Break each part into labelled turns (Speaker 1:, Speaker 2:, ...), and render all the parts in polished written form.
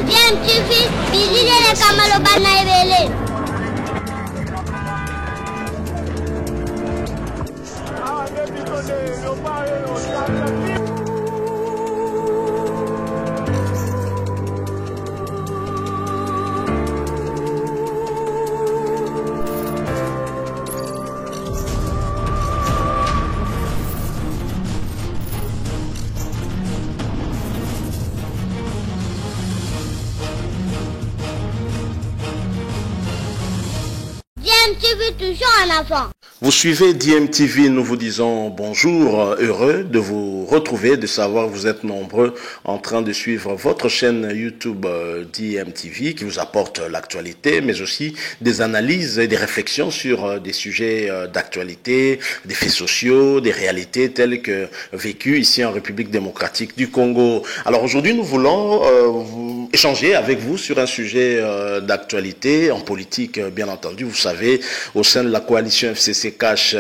Speaker 1: DMTV, bizile kamalo bana ebele. DMTV toujours en avant.
Speaker 2: Vous suivez DMTV, nous vous disons bonjour, heureux de vous retrouver, de savoir que vous êtes nombreux en train de suivre votre chaîne YouTube DMTV qui vous apporte l'actualité, mais aussi des analyses et des réflexions sur des sujets d'actualité, des faits sociaux, des réalités telles que vécues ici en République démocratique du Congo. Alors aujourd'hui, nous voulons échanger avec vous sur un sujet d'actualité, en politique bien entendu. Vous savez, au sein de la coalition FCC Cash,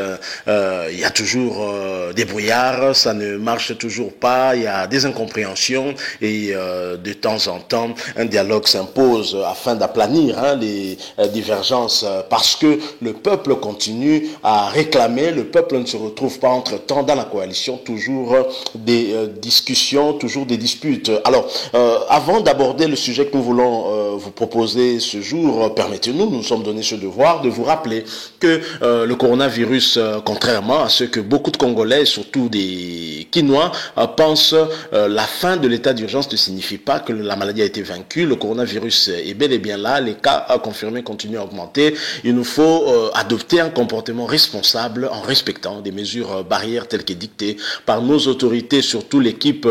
Speaker 2: il y a toujours des brouillards, ça ne marche toujours pas, il y a des incompréhensions et de temps en temps, un dialogue s'impose afin d'aplanir les divergences parce que le peuple continue à réclamer, le peuple ne se retrouve pas entre-temps dans la coalition, toujours des discussions, toujours des disputes. Alors, avant d'aborder le sujet que nous voulons vous proposer ce jour, permettez-nous, nous sommes donnés ce devoir de vous rappeler que le coronavirus, contrairement à ce que beaucoup de Congolais, surtout des Quinois, pensent, la fin de l'état d'urgence ne signifie pas que la maladie a été vaincue. Le coronavirus est bel et bien là, les cas confirmés continuent à augmenter. Il nous faut adopter un comportement responsable en respectant des mesures barrières telles que dictées par nos autorités, surtout l'équipe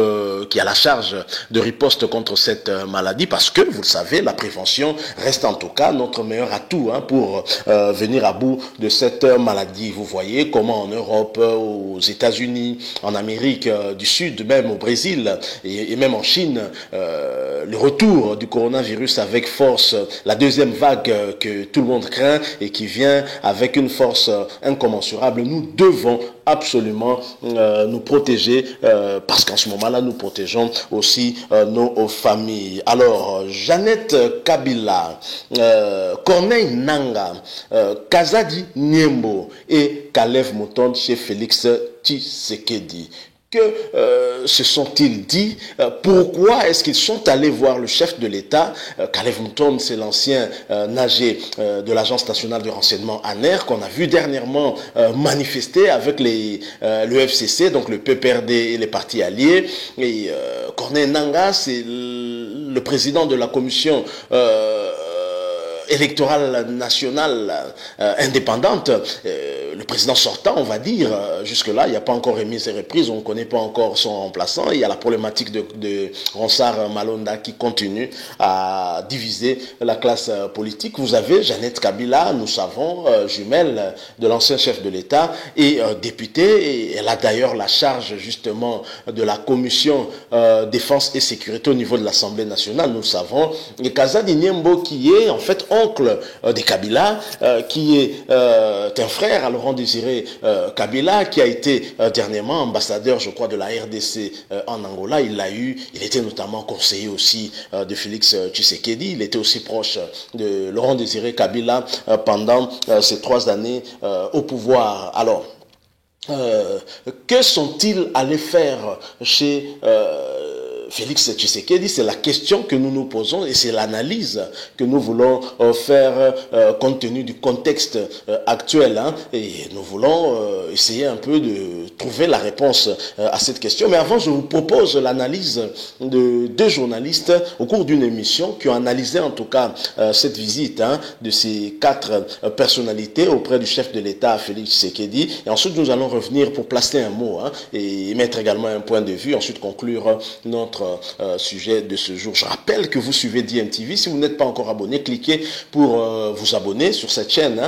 Speaker 2: qui a la charge de riposte contre cette maladie, parce que, vous le savez, la prévention reste en tout cas notre meilleur atout pour venir à bout de cette maladie. Vous voyez comment en Europe, aux États-Unis, en Amérique du Sud, même au Brésil et même en Chine, le retour du coronavirus avec force, la deuxième vague que tout le monde craint et qui vient avec une force incommensurable. Nous devons absolument nous protéger parce qu'en ce moment-là, nous protégeons aussi nos familles. Alors, Jeannette Kabila, Corneille Nanga, Kazadi Niembo et Kalev Moutonde chez Félix Tshisekedi. Que se sont-ils dit? Pourquoi est-ce qu'ils sont allés voir le chef de l'État? Kalev Moutonde, c'est l'ancien nager de l'Agence nationale de renseignement ANER qu'on a vu dernièrement manifester avec le FCC, donc le PPRD et les partis alliés. Et Corneille Nanga, c'est le président de la commission électorale nationale indépendante, le président sortant, on va dire, jusque-là, il n'y a pas encore remise et reprise, on ne connaît pas encore son remplaçant, il y a la problématique de Ronsard Malonda qui continue à diviser la classe politique. Vous avez Jeannette Kabila, nous savons, jumelle de l'ancien chef de l'État et députée, et elle a d'ailleurs la charge justement de la commission défense et sécurité au niveau de l'Assemblée nationale, nous savons, et Kazadi Niembo qui est en fait oncle de Kabila, qui est un frère à Laurent Désiré Kabila, qui a été dernièrement ambassadeur, je crois, de la RDC en Angola. Il était notamment conseiller aussi de Félix Tshisekedi. Il était aussi proche de Laurent Désiré Kabila pendant ces 3 années au pouvoir. Alors, que sont-ils allés faire chez Félix Tshisekedi? C'est la question que nous nous posons et c'est l'analyse que nous voulons faire compte tenu du contexte actuel. Et nous voulons essayer un peu de trouver la réponse à cette question. Mais avant, je vous propose l'analyse de 2 journalistes au cours d'une émission qui ont analysé en tout cas cette visite de ces 4 personnalités auprès du chef de l'État, Félix Tshisekedi. Et ensuite, nous allons revenir pour placer un mot et mettre également un point de vue, ensuite conclure notre sujet de ce jour. Je rappelle que vous suivez DMTV. Si vous n'êtes pas encore abonné, cliquez pour vous abonner sur cette chaîne.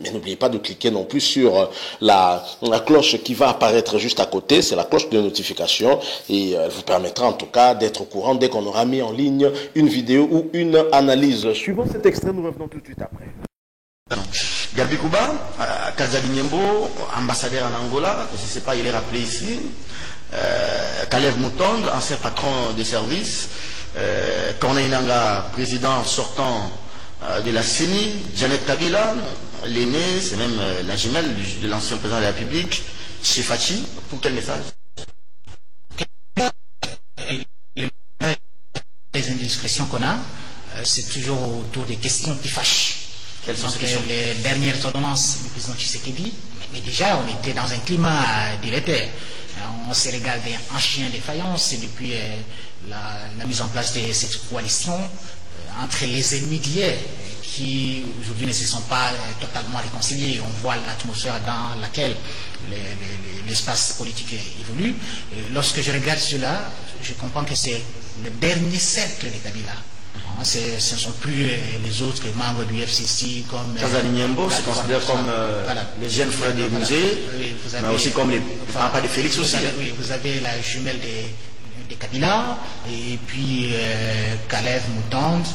Speaker 2: Mais n'oubliez pas de cliquer non plus sur la cloche qui va apparaître juste à côté. C'est la cloche de notification et elle vous permettra en tout cas d'être au courant dès qu'on aura mis en ligne une vidéo ou une analyse. Suivant cet extrait, nous revenons tout de suite après.
Speaker 3: Gabi Kuba, Kazali Nyembo, ambassadeur en Angola, je ne sais pas, il est rappelé ici. Kalev Moutonde, ancien patron de service. Corneille Nangaa, président sortant de la CENI. Janet Kabila, l'aîné, c'est même la jumelle de l'ancien président de la République. Chifachi, pour quel message?
Speaker 4: Les indiscrétions qu'on a, c'est toujours autour des questions qui fâchent.
Speaker 3: Quelles sont ces
Speaker 4: Donc,
Speaker 3: questions?
Speaker 4: les dernières ordonnances du président Tshisekedi, mais déjà on était dans un climat délétère. On s'est regardé en chien de faïence depuis la mise en place de cette coalition entre les ennemis d'hier qui aujourd'hui ne se sont pas totalement réconciliés. On voit l'atmosphère dans laquelle l'espace politique évolue. Et lorsque je regarde cela, je comprends que c'est le dernier cercle de Kabila. Ce ne sont plus les autres membres du FCC comme...
Speaker 3: Kazali Nyembo se considère comme les jeunes frères des musées, mais aussi comme les papas de Félix aussi.
Speaker 4: Oui, vous avez la jumelle de Kabila, et puis Kalev Moutonde,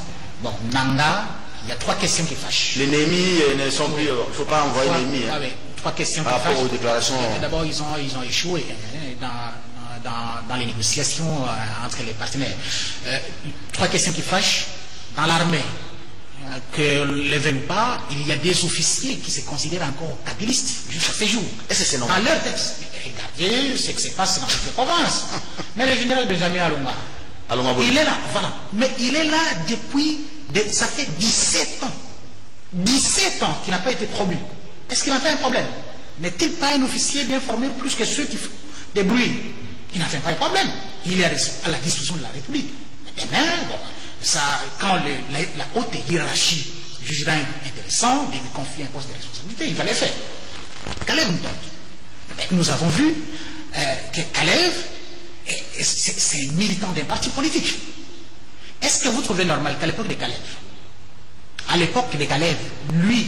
Speaker 4: bon, Nangaa. Il y a trois questions qui fâchent.
Speaker 3: Les ennemis ne sont plus... Il ne faut pas envoyer l'ennemi.
Speaker 4: Ah, oui, trois questions
Speaker 3: par
Speaker 4: qui
Speaker 3: rapport
Speaker 4: fâchent.
Speaker 3: aux déclarations...
Speaker 4: D'abord, ils ont échoué dans les négociations entre les partenaires. Trois questions qui fâchent dans l'armée. Que le veuille ou pas, il y a des officiers qui se considèrent encore kabilistes jusqu'à ces jours.
Speaker 3: Et c'est normal.
Speaker 4: Dans leur texte. Regardez ce qui se passe dans toutes les provinces. Mais le général Benjamin Alunga, il est là, voilà. Mais il est là depuis, ça fait 17 ans. 17 ans qu'il n'a pas été promu. Est-ce qu'il a fait un problème? N'est-il pas un officier bien formé plus que ceux qui font des bruits? Il n'a fait pas de problème. Il est à la disposition de la République. Maintenant, bon, ça, quand la haute hiérarchie jugera intéressant de lui confier un poste de responsabilité, il va le faire. Kalev Moutonde. Nous avons vu que Kalev, c'est un militant d'un parti politique. Est-ce que vous trouvez normal qu'à l'époque de Kalev, lui,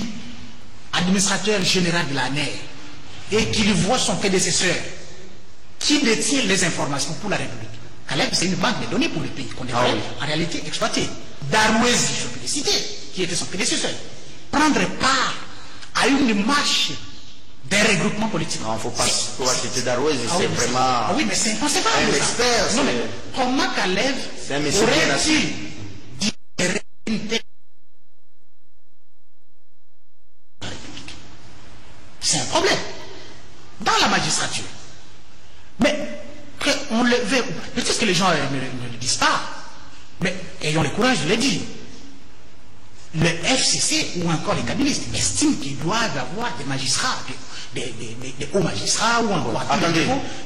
Speaker 4: administrateur général de la NER, et qu'il voit son prédécesseur, qui détient les informations pour la République. Kalev, c'est une banque de données pour le pays qu'on devrait en réalité exploiter. Darwezi, je peux le citer, qui était son prédécesseur, prendre part à une marche des regroupements politiques.
Speaker 3: Non, il ne faut pas citer Darwezi, c'est vraiment...
Speaker 4: Ah oui, mais c'est inconcevable.
Speaker 3: Un expert.
Speaker 4: Non, mais comment Kalev aurait-il dit une telle... C'est un problème. Dans la magistrature. Mais qu'on le veut, peut-être que les gens ne le disent pas, mais ayons le courage de le dire. Le FCC ou encore les kabilistes estiment qu'ils doivent avoir des magistrats, des hauts magistrats ou encore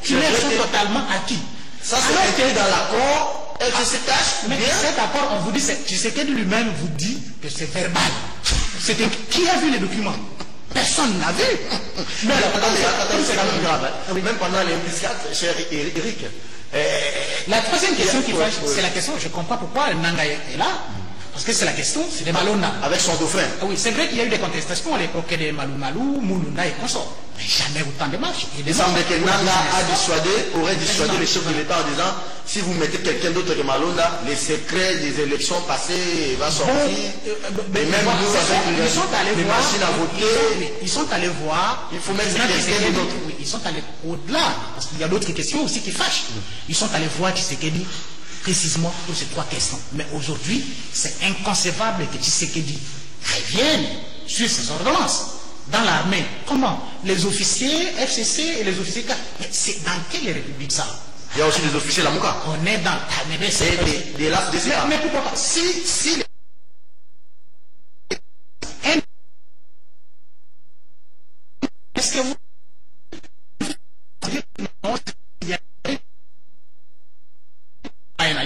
Speaker 4: qui leur sont totalement acquis.
Speaker 3: Ça c'est écrit dans l'accord FCC cache.
Speaker 4: Mais cet accord, on vous dit, Tshisekedi lui-même vous dit que c'est verbal. Qui a vu les documents? Personne n'a vu.
Speaker 3: Mais c'est quand même grave. Même pendant les embuscades, cher Eric.
Speaker 4: La troisième question qui fâche, c'est la question, je ne comprends pas pourquoi Nangaa est là. Parce que c'est la question, c'est des Malona.
Speaker 3: Avec son dauphin.
Speaker 4: Ah oui, c'est vrai qu'il y a eu des contestations à l'époque des Malou Malou, Moulounda et consorts. Mais jamais autant de marches.
Speaker 3: Il semble que Nangaa aurait dissuadé le chef de l'État en disant si vous mettez quelqu'un d'autre que Malonda, les secrets des élections passées vont sortir. Et même nous, avec les machines à voter.
Speaker 4: Ils sont allés voir.
Speaker 3: Il faut mettre quelqu'un d'autre.
Speaker 4: Oui, ils sont allés au-delà. Parce qu'il y a d'autres questions aussi qui fâchent. Ils sont allés voir Tshisekedi précisément pour ces trois questions. Mais aujourd'hui, c'est inconcevable que Tshisekedi revienne sur ces ordonnances. Dans l'armée, comment? Les officiers FCC et les officiers K. Mais c'est dans quelle république ça?
Speaker 3: Il y a aussi des officiers Lamouka.
Speaker 4: On est dans...
Speaker 3: C'est des lasses de ça.
Speaker 4: Mais pourquoi pas? Si est-ce que vous... On est un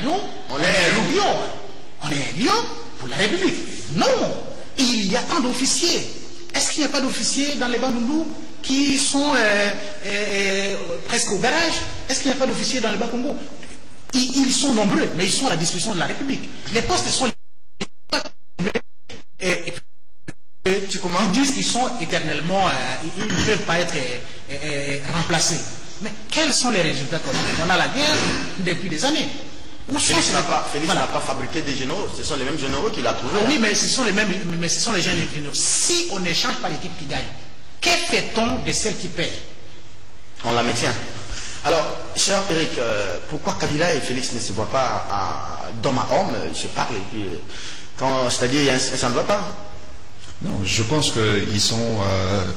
Speaker 4: lion pour la République. Non, il y a tant d'officiers. Est-ce qu'il n'y a pas d'officiers dans les Bandundu qui sont presque au garage? Est-ce qu'il n'y a pas d'officiers dans le Bas-Congo? Ils sont nombreux, mais ils sont à la disposition de la République. Les postes sont... Ils disent qu'ils sont éternellement... ils ne peuvent pas être remplacés. Mais quels sont les résultats qu'on a? On a la guerre depuis des années.
Speaker 3: Félix n'a pas fabriqué des généraux, ce sont les mêmes généraux qu'il a trouvés.
Speaker 4: Oui, mais ce sont les mêmes, mais ce sont les généraux. Si on n'échange pas l'équipe qui gagne, Que fait-on de celle qui perd?
Speaker 3: On la maintient. Alors, cher Eric, pourquoi Kabila et Félix ne se voient pas d'homme à homme, se parlent, c'est-à-dire ça ne va pas?
Speaker 5: Non, je pense qu'ils sont,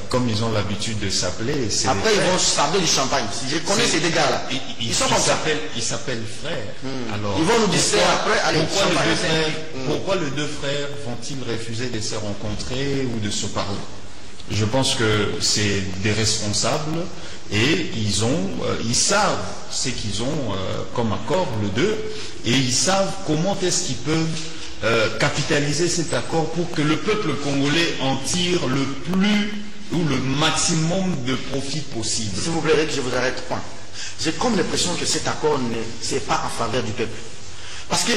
Speaker 5: comme ils ont l'habitude de s'appeler.
Speaker 3: Après, ils vont s'arder du champagne. Je connais ces deux gars-là. Ils sont comme ça.
Speaker 5: Ils s'appellent frères. Alors,
Speaker 3: ils vont nous distraire après. Allez,
Speaker 5: pourquoi les deux frères vont-ils refuser de se rencontrer ou de se parler? Je pense que c'est des responsables et ils savent ce qu'ils ont comme accord, le deux, et ils savent comment est-ce qu'ils peuvent capitaliser cet accord pour que le peuple congolais en tire le plus ou le maximum de profit possible.
Speaker 3: S'il vous plaît, Eric, je vous arrête. Point. J'ai comme l'impression que cet accord n'est pas en faveur du peuple. Parce que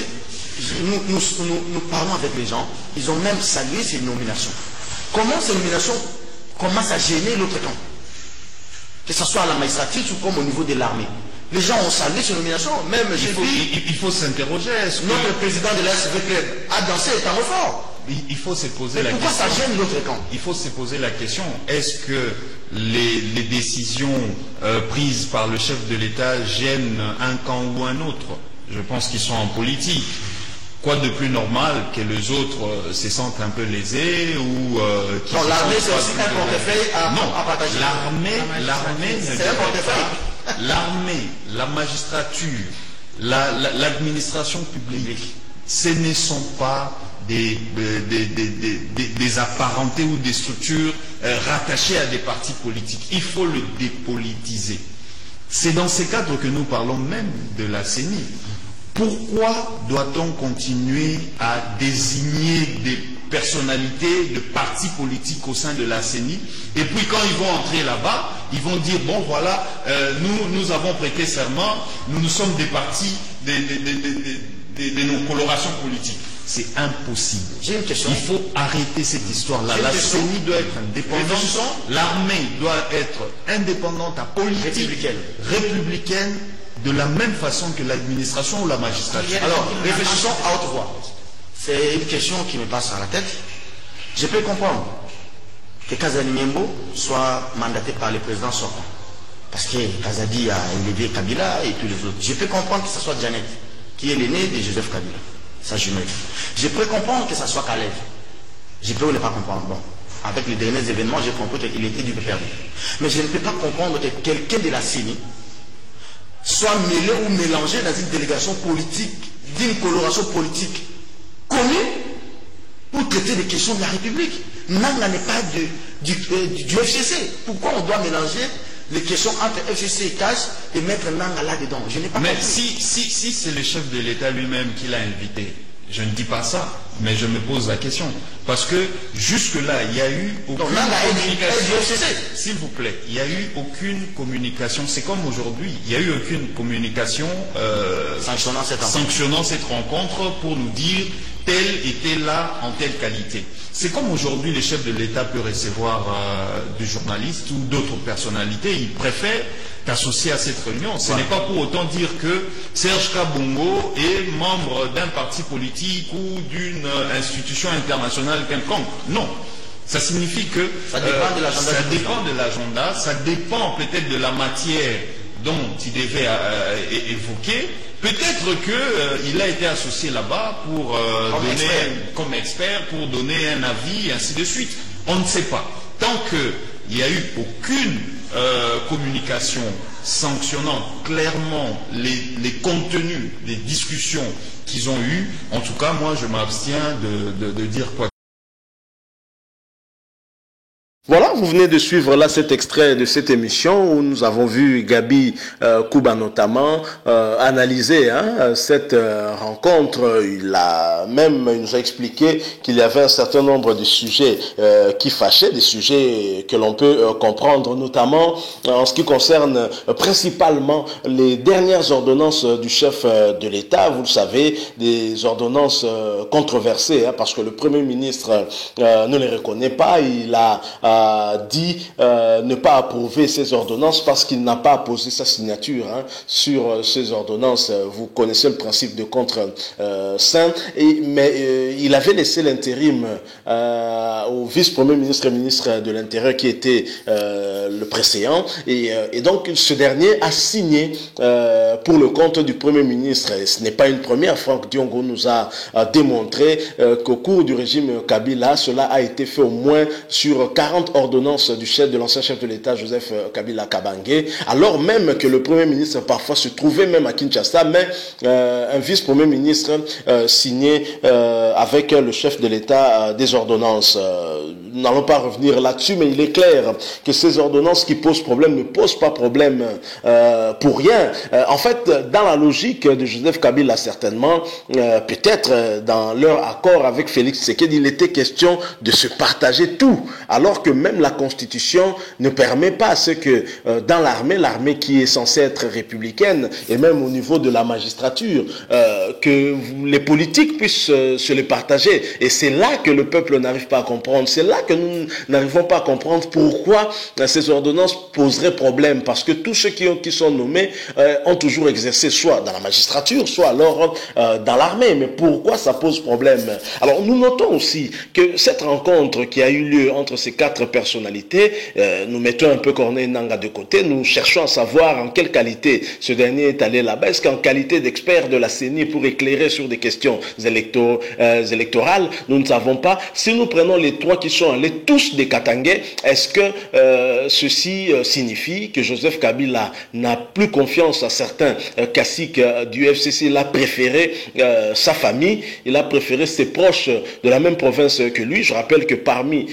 Speaker 3: nous parlons avec les gens, ils ont même salué ces nominations. Comment ces nominations commencent à gêner l'autre camp? Que ce soit à la magistrature ou comme au niveau de l'armée. Les gens ont salué ces nominations, même
Speaker 5: il faut s'interroger.
Speaker 3: Notre président de la SVP a dansé étant fort.
Speaker 5: Il faut se poser la question.
Speaker 3: Pourquoi ça gêne l'autre camp?
Speaker 5: Il faut se poser la question. Est-ce que les décisions prises par le chef de l'État gênent un camp ou un autre? Je pense qu'ils sont en politique. Quoi de plus normal que les autres se sentent un peu lésés ou
Speaker 3: l'armée c'est aussi un portefeuille à partager.
Speaker 5: L'armée, la magistrature, l'administration publique, ce ne sont pas des apparentés ou des structures rattachées à des partis politiques. Il faut le dépolitiser. C'est dans ces cadres que nous parlons même de la CENI. Pourquoi doit-on continuer à désigner des personnalités de partis politiques au sein de la CENI, et puis quand ils vont entrer là-bas, ils vont dire, bon voilà, nous avons prêté serment, nous sommes des partis de nos colorations politiques. C'est impossible.
Speaker 3: J'ai une question.
Speaker 5: Il faut arrêter cette histoire-là. La CENI doit être indépendante, l'armée doit être indépendante à politique, républicaine, de la même façon que l'administration ou la magistrature.
Speaker 3: Alors, réfléchissons à haute voix. C'est une question qui me passe à la tête. Je peux comprendre que Kazadi Nyembo soit mandaté par le président sortant. Parce que Kazadi a élevé Kabila et tous les autres. Je peux comprendre que ce soit Janet, qui est l'aîné de Joseph Kabila, sa jumelle. Je peux comprendre que ce soit Kalev. Je peux ne pas comprendre. Bon, avec les derniers événements, j'ai compris qu'il était du peu perdu. Mais je ne peux pas comprendre que quelqu'un de la CENI soit mêlé ou mélangé dans une délégation politique, d'une coloration politique connue pour traiter des questions de la République. Nanga n'est pas du FCC. Pourquoi on doit mélanger les questions entre FCC et CAS et mettre Nanga là-dedans? Je n'ai pas compris.
Speaker 5: Mais si c'est le chef de l'État lui-même qui l'a invité, je ne dis pas ça, mais je me pose la question. Parce que jusque-là, il n'y a eu aucune communication. S'il vous plaît, il n'y a eu aucune communication. C'est comme aujourd'hui, il n'y a eu aucune communication sanctionnant cette rencontre pour nous dire tel était là en telle qualité. C'est comme aujourd'hui, le chef de l'État peut recevoir des journalistes ou d'autres personnalités. Il préfère t'associer à cette réunion. Ce n'est pas pour autant dire que Serge Kabongo est membre d'un parti politique ou d'une institution internationale quelconque. Non. Ça signifie que
Speaker 3: ça dépend
Speaker 5: de l'agenda, ça dépend peut-être de la matière dont il devait évoquer. Peut-être qu'il a été associé là-bas pour comme expert, pour donner un avis, et ainsi de suite. On ne sait pas. Tant qu'il n'y a eu aucune communication sanctionnant clairement les contenus des discussions qu'ils ont eues, en tout cas, moi, je m'abstiens de dire quoi.
Speaker 2: Voilà, vous venez de suivre là cet extrait de cette émission où nous avons vu Gabi Kouba notamment analyser cette rencontre. Il nous a expliqué qu'il y avait un certain nombre de sujets qui fâchaient, des sujets que l'on peut comprendre, notamment en ce qui concerne principalement les dernières ordonnances du chef de l'État. Vous le savez, des ordonnances controversées, parce que le Premier ministre ne les reconnaît pas. Il a a dit ne pas approuver ces ordonnances parce qu'il n'a pas apposé sa signature sur ces ordonnances. Vous connaissez le principe de contre-saint, mais il avait laissé l'intérim au vice-premier ministre et ministre de l'Intérieur qui était le précédent, et donc ce dernier a signé pour le compte du Premier ministre. Et ce n'est pas une première. Franck Diongo nous a démontré qu'au cours du régime Kabila, cela a été fait au moins sur 40 ordonnances du chef de l'ancien chef de l'État, Joseph Kabila Kabange, alors même que le Premier ministre parfois se trouvait même à Kinshasa, mais un vice-premier ministre signé avec le chef de l'État des ordonnances. Nous n'allons pas revenir là-dessus, mais il est clair que ces ordonnances qui posent problème ne posent pas problème pour rien. En fait, dans la logique de Joseph Kabila, certainement, peut-être dans leur accord avec Félix Tshisekedi, il était question de se partager tout, alors que même la Constitution ne permet pas ce que dans l'armée qui est censée être républicaine, et même au niveau de la magistrature, que les politiques puissent se les partager. Et c'est là que le peuple n'arrive pas à comprendre. C'est là que nous n'arrivons pas à comprendre pourquoi ces ordonnances poseraient problème. Parce que tous ceux qui sont nommés ont toujours exercé soit dans la magistrature, soit alors dans l'armée. Mais pourquoi ça pose problème? Alors nous notons aussi que cette rencontre qui a eu lieu entre ces 4 personnalités, nous mettons un peu Corneille Nangaa de côté, nous cherchons à savoir en quelle qualité ce dernier est allé là-bas. Est-ce qu'en qualité d'expert de la CENI pour éclairer sur des questions électorales? Nous ne savons pas. Si nous prenons les 3 qui sont allés tous des Katangais, est-ce que ceci signifie que Joseph Kabila n'a plus confiance à certains caciques du FCC? Il a préféré sa famille, il a préféré ses proches de la même province que lui. Je rappelle que parmi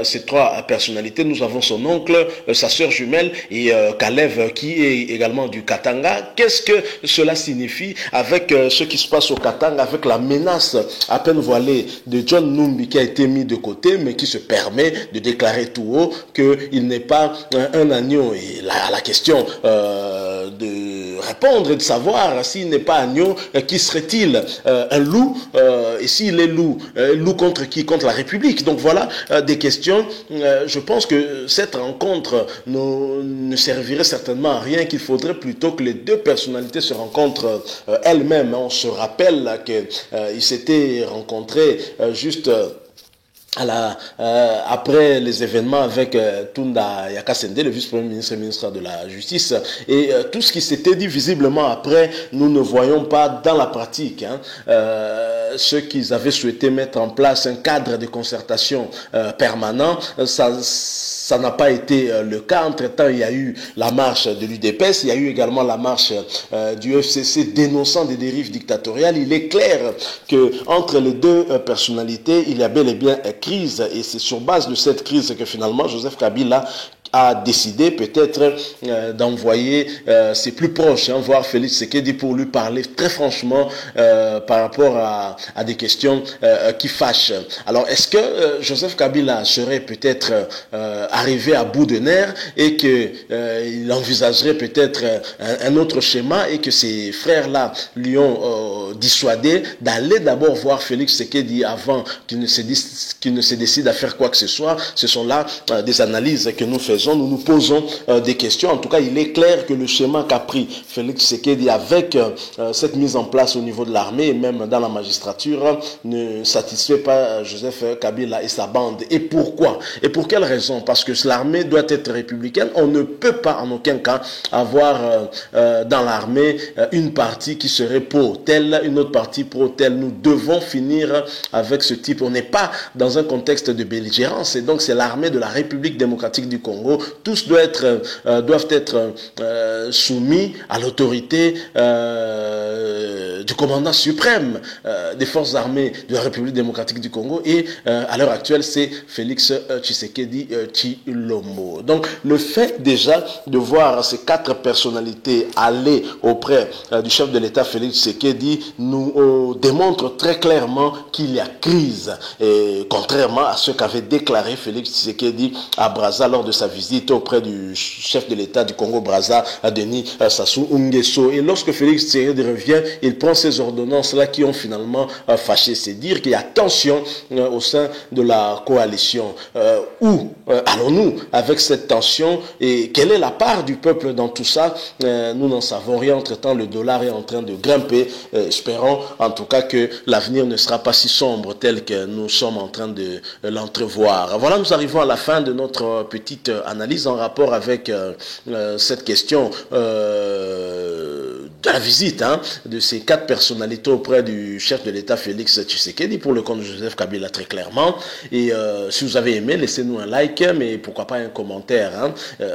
Speaker 2: ces 3 personnalités, nous avons son oncle, sa sœur jumelle et Kalev qui est également du Katanga. Qu'est-ce que cela signifie avec ce qui se passe au Katanga, avec la menace à peine voilée de John Numbi qui a été mis de côté, mais qui se permet de déclarer tout haut qu'il n'est pas un agneau? Et la question de répondre et de savoir s'il n'est pas agneau, qui serait-il? Un loup? Et s'il est loup, loup contre qui? Contre la République. Donc voilà des questions. Je pense que cette rencontre ne servirait certainement à rien, qu'il faudrait plutôt que les 2 personnalités se rencontrent elles-mêmes. On se rappelle qu'ils s'étaient rencontrés juste après les événements avec Tunda Yakasende, le vice-premier ministre et ministre de la Justice, et tout ce qui s'était dit visiblement après, nous ne voyons pas dans la pratique ce qu'ils avaient souhaité mettre en place, un cadre de concertation permanent. Ça n'a pas été le cas. Entre-temps, il y a eu la marche de l'UDPS, il y a eu également la marche du FCC dénonçant des dérives dictatoriales. Il est clair que entre les 2 personnalités, il y a bel et bien crise, et c'est sur base de cette crise que finalement Joseph Kabila a décidé peut-être d'envoyer ses plus proches, voir Félix Tshisekedi pour lui parler très franchement par rapport à des questions qui fâchent. Alors est-ce que Joseph Kabila serait peut-être arrivé à bout de nerfs et qu'il envisagerait peut-être un autre schéma, et que ses frères-là lui ont dissuadé d'aller d'abord voir Félix Tshisekedi avant qu'il ne se décide à faire quoi que ce soit? Ce sont là des analyses que nous faisons. Nous nous posons des questions. En tout cas, il est clair que le schéma qu'a pris Félix Tshisekedi avec cette mise en place au niveau de l'armée et même dans la magistrature ne satisfait pas Joseph Kabila et sa bande. Et pourquoi? Et pour quelle raison? Parce que l'armée doit être républicaine. On ne peut pas en aucun cas avoir dans l'armée une partie qui serait pro-telle, une autre partie pro-telle. Nous devons finir avec ce type. On n'est pas dans un contexte de belligérance, et donc c'est l'armée de la République démocratique du Congo. Tous doivent être soumis à l'autorité du commandant suprême des forces armées de la République démocratique du Congo, et à l'heure actuelle c'est Félix Tshisekedi Tshilombo. Donc le fait déjà de voir ces 4 personnalités aller auprès du chef de l'État Félix Tshisekedi nous démontre très clairement qu'il y a crise, et contrairement à ce qu'avait déclaré Félix Tshisekedi à Brazza lors de sa visite visite auprès du chef de l'État du Congo-Brazza, Denis Sassou Nguesso. Et lorsque Félix Tshisekedi revient, il prend ces ordonnances-là qui ont finalement fâché. C'est dire qu'il y a tension au sein de la coalition. Où allons-nous avec cette tension et quelle est la part du peuple dans tout ça? Nous n'en savons rien. Entre-temps, le dollar est en train de grimper. Espérons en tout cas que l'avenir ne sera pas si sombre tel que nous sommes en train de l'entrevoir. Voilà, nous arrivons à la fin de notre petite analyse en rapport avec cette question de la visite de ces 4 personnalités auprès du chef de l'État Félix Tshisekedi pour le compte de Joseph Kabila très clairement. Et si vous avez aimé, laissez-nous un like, mais pourquoi pas un commentaire.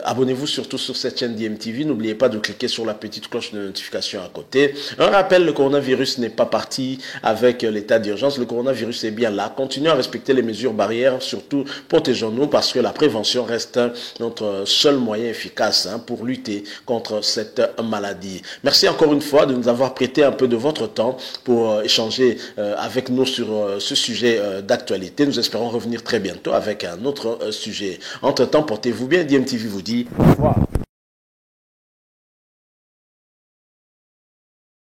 Speaker 2: Abonnez-vous surtout sur cette chaîne DMTV. N'oubliez pas de cliquer sur la petite cloche de notification à côté. Un rappel, le coronavirus n'est pas parti avec l'état d'urgence. Le coronavirus est bien là. Continuons à respecter les mesures barrières, surtout protégeons-nous parce que la prévention reste notre seul moyen efficace pour lutter contre cette maladie. Merci encore une fois de nous avoir prêté un peu de votre temps pour échanger avec nous sur ce sujet d'actualité. Nous espérons revenir très bientôt avec un autre sujet. Entre-temps, portez-vous bien. DMTV vous dit au revoir.